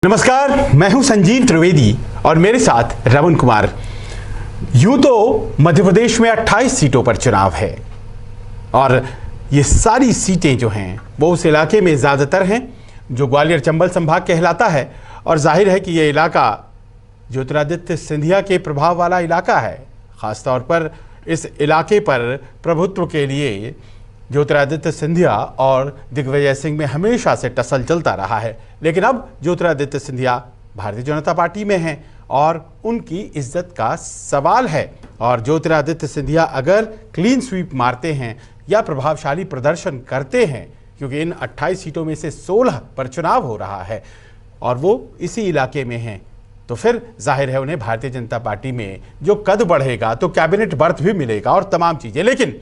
नमस्कार, मैं हूं संजीव त्रिवेदी और मेरे साथ रमन कुमार। यूं तो मध्य प्रदेश में 28 सीटों पर चुनाव है और ये सारी सीटें जो हैं वो उस इलाके में ज़्यादातर हैं जो ग्वालियर चंबल संभाग कहलाता है। और जाहिर है कि ये इलाका ज्योतिरादित्य सिंधिया के प्रभाव वाला इलाका है। ख़ासतौर पर इस इलाके पर प्रभुत्व के लिए ज्योतिरादित्य सिंधिया और दिग्विजय सिंह में हमेशा से टसल चलता रहा है। लेकिन अब ज्योतिरादित्य सिंधिया भारतीय जनता पार्टी में हैं और उनकी इज्जत का सवाल है। और ज्योतिरादित्य सिंधिया अगर क्लीन स्वीप मारते हैं या प्रभावशाली प्रदर्शन करते हैं, क्योंकि इन 28 सीटों में से 16 पर चुनाव हो रहा है और वो इसी इलाके में हैं, तो फिर जाहिर है उन्हें भारतीय जनता पार्टी में जो कद बढ़ेगा तो कैबिनेट बर्थ भी मिलेगा और तमाम चीज़ें। लेकिन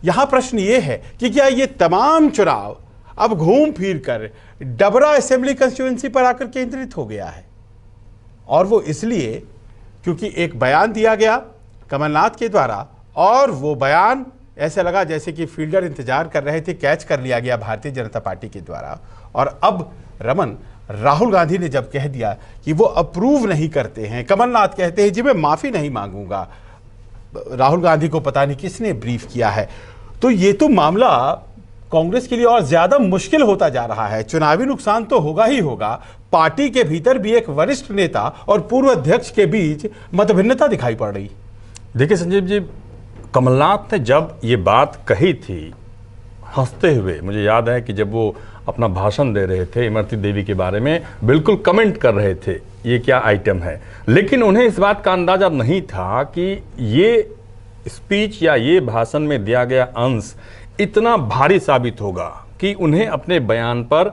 यहां प्रश्न यह है कि क्या ये तमाम चुनाव अब घूम फिर कर डबरा असेंबली कंस्टिट्यूएंसी पर आकर केंद्रित हो गया है। और वो इसलिए क्योंकि एक बयान दिया गया कमलनाथ के द्वारा और वो बयान ऐसे लगा जैसे कि फील्डर इंतजार कर रहे थे, कैच कर लिया गया भारतीय जनता पार्टी के द्वारा। और अब रमन, राहुल गांधी ने जब कह दिया कि वो अप्रूव नहीं करते हैं, कमलनाथ कहते हैं जी मैं माफी नहीं मांगूंगा, राहुल गांधी को पता नहीं किसने ब्रीफ किया है, तो ये तो मामला कांग्रेस के लिए और ज्यादा मुश्किल होता जा रहा है। चुनावी नुकसान तो होगा ही होगा, पार्टी के भीतर भी एक वरिष्ठ नेता और पूर्व अध्यक्ष के बीच मतभिन्नता दिखाई पड़ रही। देखिए संजीव जी, कमलनाथ ने जब ये बात कही थी हंसते हुए, मुझे याद है कि जब वो अपना भाषण दे रहे थे इमरती देवी के बारे में, बिल्कुल कमेंट कर रहे थे ये क्या आइटम है। लेकिन उन्हें इस बात का अंदाजा नहीं था कि ये स्पीच या ये भाषण में दिया गया अंश इतना भारी साबित होगा कि उन्हें अपने बयान पर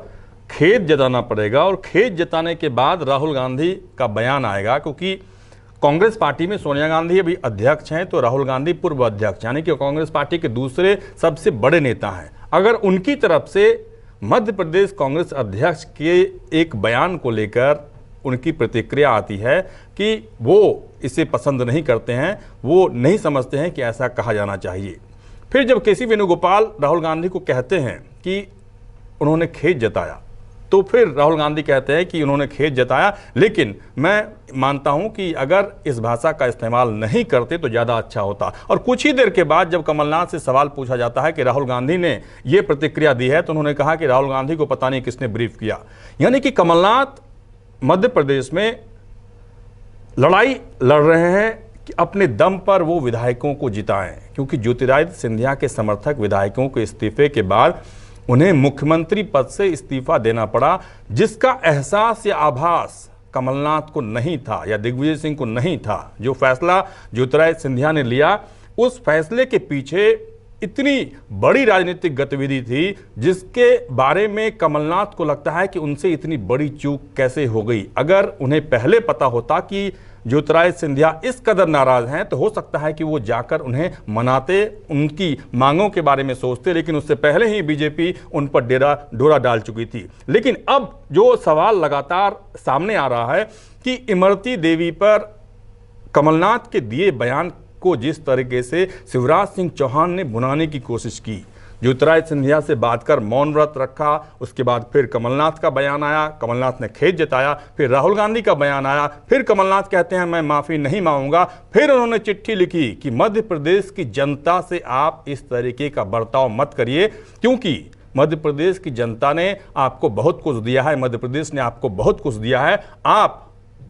खेद जताना पड़ेगा। और खेद जताने के बाद राहुल गांधी का बयान आएगा, क्योंकि कांग्रेस पार्टी में सोनिया गांधी अभी अध्यक्ष हैं तो राहुल गांधी पूर्व अध्यक्ष, यानी कि कांग्रेस पार्टी के दूसरे सबसे बड़े नेता हैं। अगर उनकी तरफ से मध्य प्रदेश कांग्रेस अध्यक्ष के एक बयान को लेकर उनकी प्रतिक्रिया आती है कि वो इसे पसंद नहीं करते हैं, वो नहीं समझते हैं कि ऐसा कहा जाना चाहिए। फिर जब केसी वेणुगोपाल राहुल गांधी को कहते हैं कि उन्होंने खेद जताया, तो फिर राहुल गांधी कहते हैं कि उन्होंने खेद जताया, लेकिन मैं मानता हूं कि अगर इस भाषा का इस्तेमाल नहीं करते तो ज़्यादा अच्छा होता। और कुछ ही देर के बाद जब कमलनाथ से सवाल पूछा जाता है कि राहुल गांधी ने ये प्रतिक्रिया दी है, तो उन्होंने कहा कि राहुल गांधी को पता नहीं किसने ब्रीफ किया। यानी कि कमलनाथ मध्य प्रदेश में लड़ाई लड़ रहे हैं कि अपने दम पर वो विधायकों को जिताएं, क्योंकि ज्योतिरादित्य सिंधिया के समर्थक विधायकों के इस्तीफे के बाद उन्हें मुख्यमंत्री पद से इस्तीफा देना पड़ा, जिसका एहसास या आभास कमलनाथ को नहीं था या दिग्विजय सिंह को नहीं था। जो फैसला ज्योतिरादित्य सिंधिया ने लिया, उस फैसले के पीछे इतनी बड़ी राजनीतिक गतिविधि थी जिसके बारे में कमलनाथ को लगता है कि उनसे इतनी बड़ी चूक कैसे हो गई। अगर उन्हें पहले पता होता कि ज्योतिरादित्य सिंधिया इस कदर नाराज हैं तो हो सकता है कि वो जाकर उन्हें मनाते, उनकी मांगों के बारे में सोचते, लेकिन उससे पहले ही बीजेपी उन पर डोरा डाल चुकी थी। लेकिन अब जो सवाल लगातार सामने आ रहा है कि इमरती देवी पर कमलनाथ के दिए बयान को जिस तरीके से शिवराज सिंह चौहान ने भुनाने की कोशिश की, ज्योतिरादित्य सिंधिया से बात कर मौन व्रत रखा, उसके बाद फिर कमलनाथ का बयान आया, कमलनाथ ने खेद जताया, फिर राहुल गांधी का बयान आया, फिर कमलनाथ कहते हैं मैं माफ़ी नहीं मांगूंगा, फिर उन्होंने चिट्ठी लिखी कि मध्य प्रदेश की जनता से आप इस तरीके का बर्ताव मत करिए, क्योंकि मध्य प्रदेश की जनता ने आपको बहुत कुछ दिया है, मध्य प्रदेश ने आपको बहुत कुछ दिया है। आप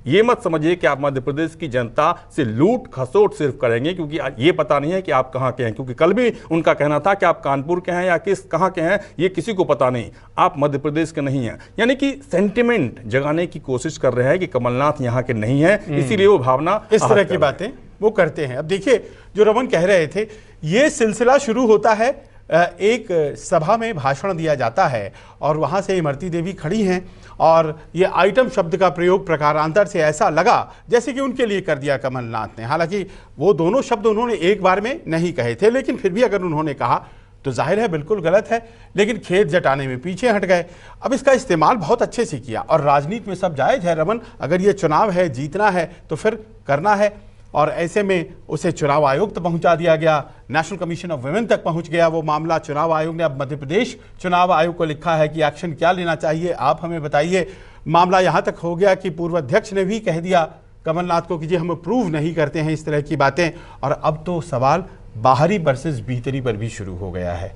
ये मत समझिए कि आप मध्य प्रदेश की जनता से लूट खसोट सिर्फ करेंगे, क्योंकि ये पता नहीं है कि आप कहाँ के हैं, क्योंकि कल भी उनका कहना था कि आप कानपुर के हैं या कहाँ के हैं, ये किसी को पता नहीं, आप मध्य प्रदेश के नहीं हैं। यानी कि सेंटिमेंट जगाने की कोशिश कर रहे हैं कि कमलनाथ यहाँ के नहीं है, इसीलिए वो भावना इस तरह की बातें वो करते हैं। अब देखिए, जो रमन कह रहे थे, ये सिलसिला शुरू होता है, एक सभा में भाषण दिया जाता है और वहाँ से इमरती देवी खड़ी हैं और ये आइटम शब्द का प्रयोग प्रकारांतर से ऐसा लगा जैसे कि उनके लिए कर दिया कमलनाथ ने। हालांकि वो दोनों शब्द उन्होंने एक बार में नहीं कहे थे, लेकिन फिर भी अगर उन्होंने कहा तो जाहिर है बिल्कुल गलत है, लेकिन खेद जताने में पीछे हट गए। अब इसका इस्तेमाल बहुत अच्छे से किया और राजनीति में सब जायज़ है रमन, अगर ये चुनाव है, जीतना है तो फिर करना है। और ऐसे में उसे चुनाव आयोग तक पहुंचा दिया गया, नेशनल कमीशन ऑफ वुमेन तक पहुंच गया वो मामला। चुनाव आयोग ने अब मध्य प्रदेश चुनाव आयोग को लिखा है कि एक्शन क्या लेना चाहिए, आप हमें बताइए। मामला यहाँ तक हो गया कि पूर्व अध्यक्ष ने भी कह दिया कमलनाथ को कि जी हम अप्रूव नहीं करते हैं इस तरह की बातें। और अब तो सवाल बाहरी वर्सेस भीतरी पर भी शुरू हो गया है।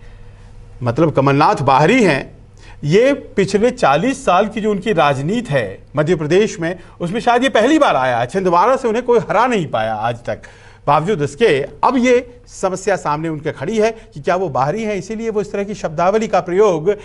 मतलब कमलनाथ बाहरी हैं, ये पिछले 40 साल की जो उनकी राजनीति है मध्य प्रदेश में, उसमें शायद ये पहली बार आया है। छिंदवाड़ा से उन्हें कोई हरा नहीं पाया आज तक। बावजूद इसके अब ये समस्या सामने उनके खड़ी है कि क्या वो बाहरी हैं, इसीलिए वो इस तरह की शब्दावली का प्रयोग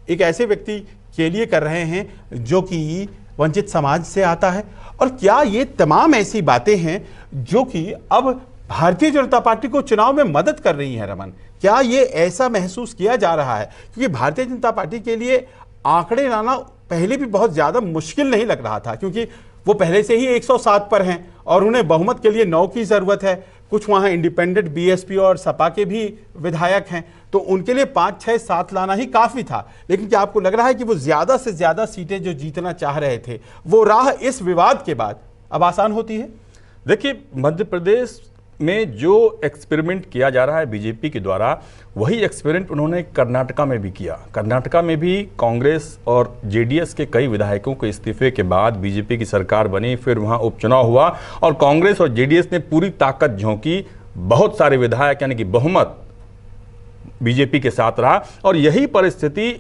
एक ऐसे व्यक्ति के लिए कर रहे हैं जो कि वंचित समाज से आता है। और क्या ये तमाम ऐसी बातें हैं जो कि अब भारतीय जनता पार्टी को चुनाव में मदद कर रही हैं रमन? क्या ये ऐसा महसूस किया जा रहा है? क्योंकि भारतीय जनता पार्टी के लिए आंकड़े लाना पहले भी बहुत ज्यादा मुश्किल नहीं लग रहा था, क्योंकि वो पहले से ही 107 पर हैं और उन्हें बहुमत के लिए 9 की जरूरत है। कुछ वहां इंडिपेंडेंट बीएसपी और सपा के भी विधायक हैं, तो उनके लिए 5, 6, 7 लाना ही काफी था। लेकिन क्या आपको लग रहा है कि वो ज्यादा से ज्यादा सीटें जो जीतना चाह रहे थे, वो राह इस विवाद के बाद अब आसान होती है? देखिए, मध्य प्रदेश में जो एक्सपेरिमेंट किया जा रहा है बीजेपी के द्वारा, वही एक्सपेरिमेंट उन्होंने कर्नाटका में भी किया। कर्नाटका में भी कांग्रेस और जेडीएस के कई विधायकों के इस्तीफे के बाद बीजेपी की सरकार बनी, फिर वहां उपचुनाव हुआ और कांग्रेस और जेडीएस ने पूरी ताकत झोंकी। बहुत सारे विधायक यानी कि बहुमत बीजेपी के साथ रहा और यही परिस्थिति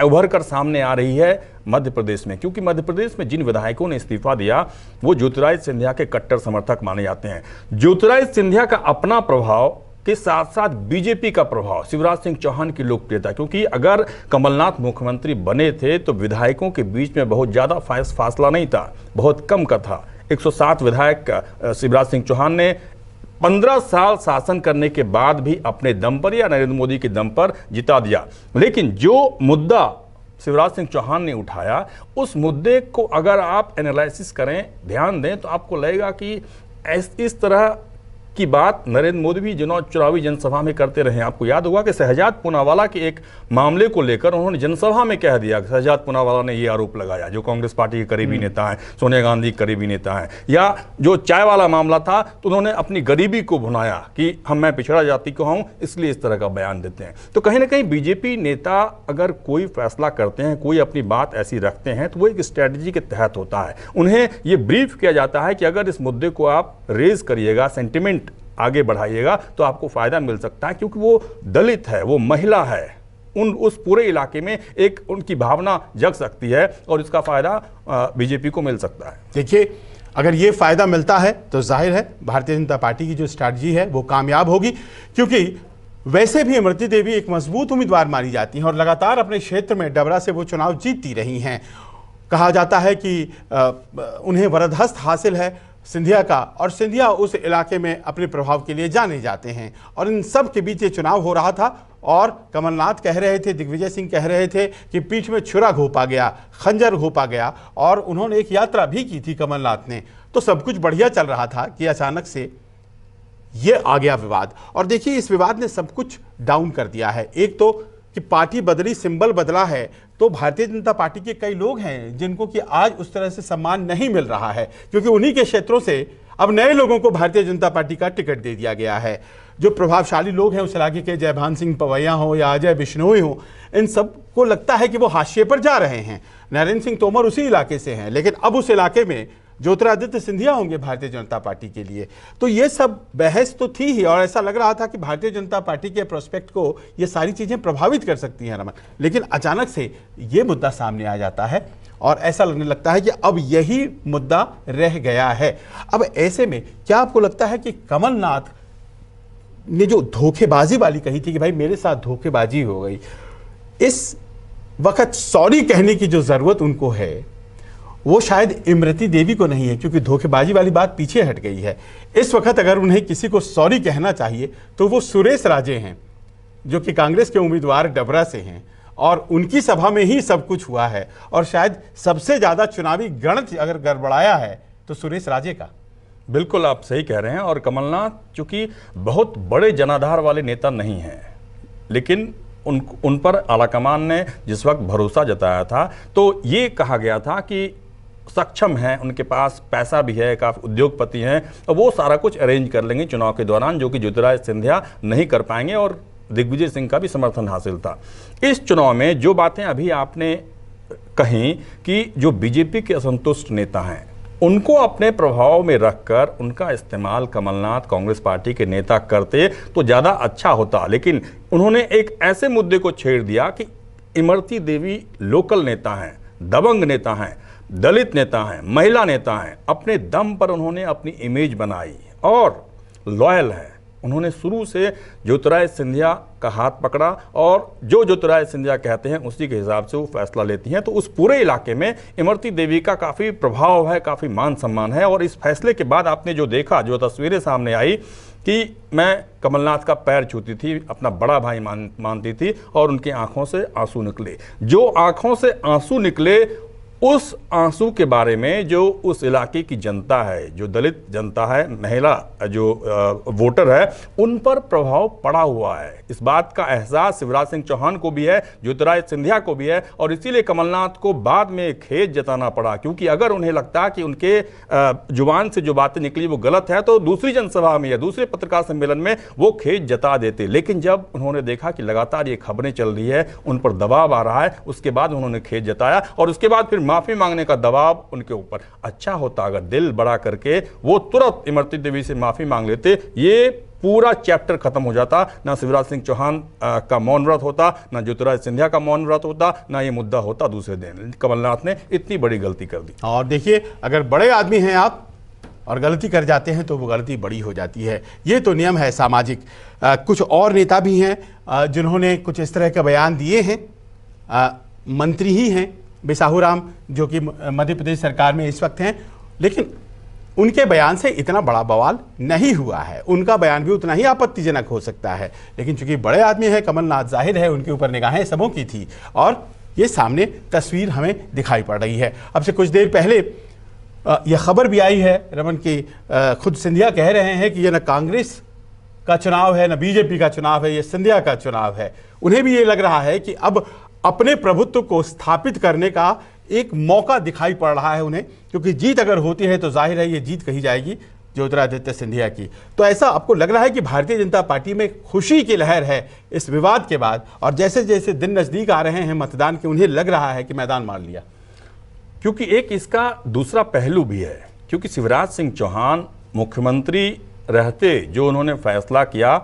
उभर कर सामने आ रही है मध्य प्रदेश में, क्योंकि मध्य प्रदेश में जिन विधायकों ने इस्तीफा दिया वो ज्योतिरादित्य सिंधिया के कट्टर समर्थक माने जाते हैं। ज्योतिरादित्य सिंधिया का अपना प्रभाव के साथ साथ बीजेपी का प्रभाव, शिवराज सिंह चौहान की लोकप्रियता, क्योंकि अगर कमलनाथ मुख्यमंत्री बने थे तो विधायकों के बीच में बहुत ज़्यादा फासला नहीं था, बहुत कम का था। 107 विधायक शिवराज सिंह चौहान ने 15 साल शासन करने के बाद भी अपने दम पर या नरेंद्र मोदी के दम पर जिता दिया। लेकिन जो मुद्दा शिवराज सिंह चौहान ने उठाया, उस मुद्दे को अगर आप एनालिसिस करें, ध्यान दें, तो आपको लगेगा कि इस तरह की बात नरेंद्र मोदी भी चुनावी जनसभा में करते रहे। आपको याद होगा कि शहजाद पूनावाला के एक मामले को लेकर उन्होंने जनसभा में कह दिया, शहजाद पूनावाला ने ये आरोप लगाया, जो कांग्रेस पार्टी के करीबी नेता हैं, सोनिया गांधी के करीबी नेता हैं। या जो चाय वाला मामला था तो उन्होंने अपनी गरीबी को भुनाया कि मैं पिछड़ा जाति को हूं, इसलिए इस तरह का बयान देते हैं। तो कहीं ना कहीं बीजेपी नेता अगर कोई फैसला करते हैं, कोई अपनी बात ऐसी रखते हैं, तो वो एक स्ट्रैटेजी के तहत होता है। उन्हें ये ब्रीफ किया जाता है कि अगर इस मुद्दे को आप रेज करिएगा, सेंटिमेंट आगे बढ़ाइएगा, तो आपको फायदा मिल सकता है, क्योंकि वो दलित है, वो महिला है, उस पूरे इलाके में एक उनकी भावना जग सकती है और इसका फायदा बीजेपी को मिल सकता है। देखिए, अगर ये फायदा मिलता है तो जाहिर है भारतीय जनता पार्टी की जो स्ट्रैटेजी है वो कामयाब होगी, क्योंकि वैसे भी इमरती देवी एक मजबूत उम्मीदवार मानी जाती हैं और लगातार अपने क्षेत्र में डबरा से वो चुनाव जीतती रही हैं। कहा जाता है कि उन्हें वरदहस्त हासिल है सिंधिया का, और सिंधिया उस इलाके में अपने प्रभाव के लिए जाने जाते हैं। और इन सब के बीच ये चुनाव हो रहा था और कमलनाथ कह रहे थे, दिग्विजय सिंह कह रहे थे कि पीठ में छुरा घोंपा गया, खंजर घोंपा गया, और उन्होंने एक यात्रा भी की थी कमलनाथ ने। तो सब कुछ बढ़िया चल रहा था कि अचानक से ये आ गया विवाद। और देखिए, इस विवाद ने सब कुछ डाउन कर दिया है। एक तो कि पार्टी बदली, सिंबल बदला है, तो भारतीय जनता पार्टी के कई लोग हैं जिनको कि आज उस तरह से सम्मान नहीं मिल रहा है, क्योंकि उन्हीं के क्षेत्रों से अब नए लोगों को भारतीय जनता पार्टी का टिकट दे दिया गया है। जो प्रभावशाली लोग हैं उस इलाके के, जयभान सिंह पवैया हो या अजय बिश्नोई हो, इन सब को लगता है कि वो हाशिए पर जा रहे हैं। नरेंद्र सिंह तोमर उसी इलाके से हैं, लेकिन अब उस इलाके में ज्योतिरादित्य सिंधिया होंगे भारतीय जनता पार्टी के लिए। तो ये सब बहस तो थी ही, और ऐसा लग रहा था कि भारतीय जनता पार्टी के प्रोस्पेक्ट को ये सारी चीजें प्रभावित कर सकती हैं रमन। लेकिन अचानक से ये मुद्दा सामने आ जाता है और ऐसा लगने लगता है कि अब यही मुद्दा रह गया है। अब ऐसे में क्या आपको लगता है कि कमलनाथ ने जो धोखेबाजी वाली कही थी कि भाई मेरे साथ धोखेबाजी हो गई, इस वक्त सॉरी कहने की जो जरूरत उनको है वो शायद इमरती देवी को नहीं है, क्योंकि धोखेबाजी वाली बात पीछे हट गई है। इस वक्त अगर उन्हें किसी को सॉरी कहना चाहिए तो वो सुरेश राजे हैं, जो कि कांग्रेस के उम्मीदवार डबरा से हैं, और उनकी सभा में ही सब कुछ हुआ है। और शायद सबसे ज्यादा चुनावी गणित अगर गड़बड़ाया है तो सुरेश राजे का। बिल्कुल आप सही कह रहे हैं। और कमलनाथ चूंकि बहुत बड़े जनाधार वाले नेता नहीं हैं, लेकिन उन पर आलाकमान ने जिस वक्त भरोसा जताया था तो ये कहा गया था कि सक्षम हैं, उनके पास पैसा भी है, काफ़ी उद्योगपति हैं, और वो सारा कुछ अरेंज कर लेंगे चुनाव के दौरान, जो कि ज्योतिरादित्य सिंधिया नहीं कर पाएंगे। और दिग्विजय सिंह का भी समर्थन हासिल था। इस चुनाव में जो बातें अभी आपने कहीं कि जो बीजेपी के असंतुष्ट नेता हैं उनको अपने प्रभाव में रखकर उनका इस्तेमाल कमलनाथ कांग्रेस पार्टी के नेता करते तो ज़्यादा अच्छा होता। लेकिन उन्होंने एक ऐसे मुद्दे को छेड़ दिया कि इमरती देवी लोकल नेता हैं, दबंग नेता हैं, दलित नेता हैं, महिला नेता हैं, अपने दम पर उन्होंने अपनी इमेज बनाई और लॉयल है। उन्होंने शुरू से ज्योतिरादित्य सिंधिया का हाथ पकड़ा और जो ज्योतिरादित्य सिंधिया कहते हैं उसी के हिसाब से वो फैसला लेती हैं। तो उस पूरे इलाके में इमरती देवी का काफ़ी प्रभाव है, काफ़ी मान सम्मान है। और इस फैसले के बाद आपने जो देखा, जो तस्वीरें सामने आई कि मैं कमलनाथ का पैर छूती थी, अपना बड़ा भाई मानती थी और उनकी आंखों से आंसू निकले। जो आंखों से आंसू निकले उस आंसू के बारे में जो उस इलाके की जनता है, जो दलित जनता है, महिला जो वोटर है, उन पर प्रभाव पड़ा हुआ है। इस बात का एहसास शिवराज सिंह चौहान को भी है, ज्योतिरादित्य सिंधिया को भी है और इसीलिए कमलनाथ को बाद में खेद जताना पड़ा। क्योंकि अगर उन्हें लगता कि उनके जुबान से जो बातें निकली वो गलत है तो दूसरी जनसभा में या दूसरे पत्रकार सम्मेलन में वो खेद जता देते। लेकिन जब उन्होंने देखा कि लगातार ये खबरें चल रही है, उन पर दबाव आ रहा है, उसके बाद उन्होंने खेद जताया और उसके बाद फिर माफी मांगने का दबाव उनके ऊपर। अच्छा होता अगर दिल बड़ा करके वो तुरंत इमरती देवी से माफी मांग लेते, ये पूरा चैप्टर खत्म हो जाता। ना शिवराज सिंह चौहान का मौन व्रत होता, ना ज्योतिरादित्य सिंधिया का मौन व्रत होता, ना ये मुद्दा होता दूसरे दिन। कमलनाथ ने इतनी बड़ी गलती कर दी। और देखिए, अगर बड़े आदमी हैं आप और गलती कर जाते हैं तो वो गलती बड़ी हो जाती है। ये तो नियम है सामाजिक। कुछ और नेता भी हैं जिन्होंने कुछ इस तरह के बयान दिए हैं। मंत्री ही हैं बिसाहू राम, जो कि मध्य प्रदेश सरकार में इस वक्त हैं, लेकिन उनके बयान से इतना बड़ा बवाल नहीं हुआ है। उनका बयान भी उतना ही आपत्तिजनक हो सकता है, लेकिन चूंकि बड़े आदमी हैं कमलनाथ, जाहिर है उनके ऊपर निगाहें सबों की थी और ये सामने तस्वीर हमें दिखाई पड़ रही है। अब से कुछ देर पहले यह खबर भी आई है रमन की, खुद सिंधिया कह रहे हैं कि यह न कांग्रेस का चुनाव है, न बीजेपी का चुनाव है, ये सिंधिया का चुनाव है। उन्हें भी ये लग रहा है कि अब अपने प्रभुत्व को स्थापित करने का एक मौका दिखाई पड़ रहा है उन्हें, क्योंकि जीत अगर होती है तो जाहिर है ये जीत कही जाएगी ज्योतिरादित्य सिंधिया की। तो ऐसा आपको लग रहा है कि भारतीय जनता पार्टी में खुशी की लहर है इस विवाद के बाद, और जैसे जैसे दिन नज़दीक आ रहे हैं मतदान के, उन्हें लग रहा है कि मैदान मार लिया। क्योंकि एक इसका दूसरा पहलू भी है, क्योंकि शिवराज सिंह चौहान मुख्यमंत्री रहते जो उन्होंने फैसला किया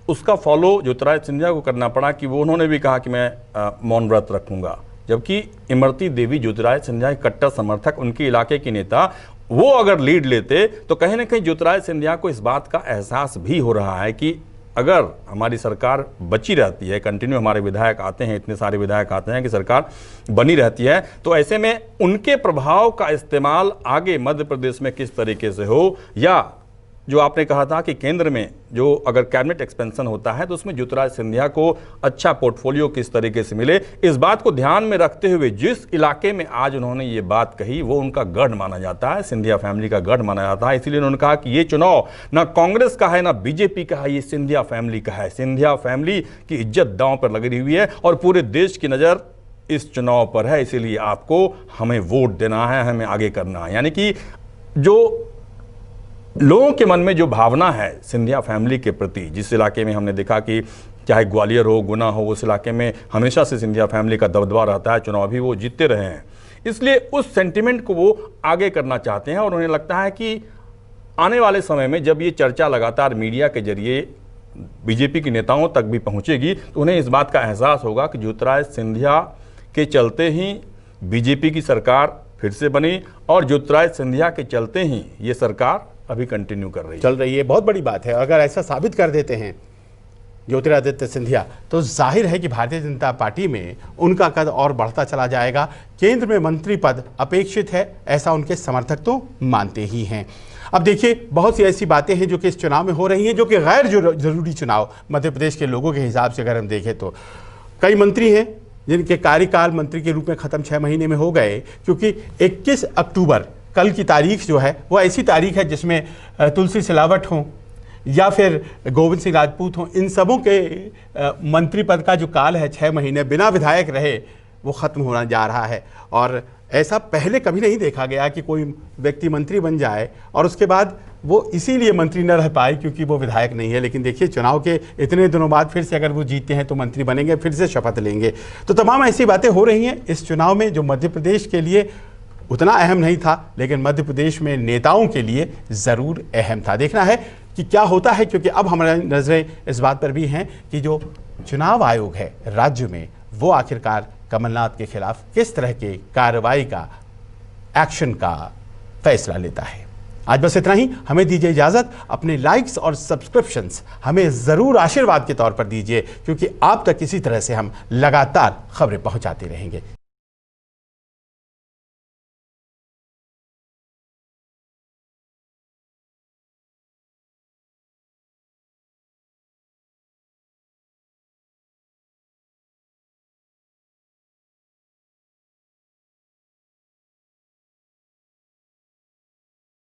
उसका फॉलो ज्योतिरादित्य सिंधिया को करना पड़ा कि वो उन्होंने भी कहा कि मैं मौन व्रत रखूंगा। जबकि इमरती देवी ज्योतिरादित्य सिंधिया के कट्टर समर्थक, उनके इलाके के नेता, वो अगर लीड लेते तो कहीं ना कहीं ज्योतिरादित्य सिंधिया को इस बात का एहसास भी हो रहा है कि अगर हमारी सरकार बची रहती है, कंटिन्यू हमारे विधायक आते हैं, इतने सारे विधायक आते हैं कि सरकार बनी रहती है, तो ऐसे में उनके प्रभाव का इस्तेमाल आगे मध्य प्रदेश में किस तरीके से हो, या जो आपने कहा था कि केंद्र में जो अगर कैबिनेट एक्सपेंशन होता है तो उसमें ज्योतिरादित्य सिंधिया को अच्छा पोर्टफोलियो किस तरीके से मिले, इस बात को ध्यान में रखते हुए जिस इलाके में आज उन्होंने ये बात कही वो उनका गढ़ माना जाता है, सिंधिया फैमिली का गढ़ माना जाता है। इसीलिए उन्होंने कहा कि ये चुनाव ना कांग्रेस का है ना बीजेपी का है, ये सिंधिया फैमिली का है। सिंधिया फैमिली की इज्जत दांव पर लगी हुई है और पूरे देश की नज़र इस चुनाव पर है, इसीलिए आपको हमें वोट देना है, हमें आगे करना है। यानी कि जो लोगों के मन में जो भावना है सिंधिया फैमिली के प्रति, जिस इलाके में हमने देखा कि चाहे ग्वालियर हो, गुना हो, उस इलाके में हमेशा से सिंधिया फैमिली का दबदबा रहता है, चुनाव भी वो जीतते रहे हैं, इसलिए उस सेंटिमेंट को वो आगे करना चाहते हैं। और उन्हें लगता है कि आने वाले समय में जब ये चर्चा लगातार मीडिया के जरिए बीजेपी के नेताओं तक भी पहुँचेगी तो उन्हें इस बात का एहसास होगा कि ज्योतिरादित्य सिंधिया के चलते ही बीजेपी की सरकार फिर से बनी और ज्योतिरादित्य सिंधिया के चलते ही ये सरकार अभी कंटिन्यू कर रही है, चल रही है। बहुत बड़ी बात है। अगर ऐसा साबित कर देते हैं ज्योतिरादित्य सिंधिया तो जाहिर है कि भारतीय जनता पार्टी में उनका कद और बढ़ता चला जाएगा। केंद्र में मंत्री पद अपेक्षित है, ऐसा उनके समर्थक तो मानते ही हैं। अब देखिए, बहुत सी ऐसी बातें हैं जो कि इस चुनाव में हो रही हैं, जो कि गैर जरूरी चुनाव मध्य प्रदेश के लोगों के हिसाब से अगर हम देखें तो कई मंत्री हैं जिनके कार्यकाल मंत्री के रूप में ख़त्म 6 महीने में हो गए, क्योंकि 21 अक्टूबर कल की तारीख जो है वो ऐसी तारीख है जिसमें तुलसी सिलावट हों या फिर गोविंद सिंह राजपूत हों, इन सबों के मंत्री पद का जो काल है 6 महीने बिना विधायक रहे वो ख़त्म होना जा रहा है। और ऐसा पहले कभी नहीं देखा गया कि कोई व्यक्ति मंत्री बन जाए और उसके बाद वो इसीलिए मंत्री न रह पाए क्योंकि वो विधायक नहीं है। लेकिन देखिए, चुनाव के इतने दिनों बाद फिर से अगर वो जीतते हैं तो मंत्री बनेंगे, फिर से शपथ लेंगे। तो तमाम ऐसी बातें हो रही हैं इस चुनाव में जो मध्य प्रदेश के लिए उतना अहम नहीं था, लेकिन मध्य प्रदेश में नेताओं के लिए ज़रूर अहम था। देखना है कि क्या होता है, क्योंकि अब हमारी नज़रें इस बात पर भी हैं कि जो चुनाव आयोग है राज्य में, वो आखिरकार कमलनाथ के खिलाफ किस तरह के कार्रवाई का, एक्शन का फैसला लेता है। आज बस इतना ही। हमें दीजिए इजाज़त। अपने लाइक्स और सब्सक्रिप्शंस हमें ज़रूर आशीर्वाद के तौर पर दीजिए, क्योंकि आप तक इसी तरह से हम लगातार खबरें पहुंचाते रहेंगे।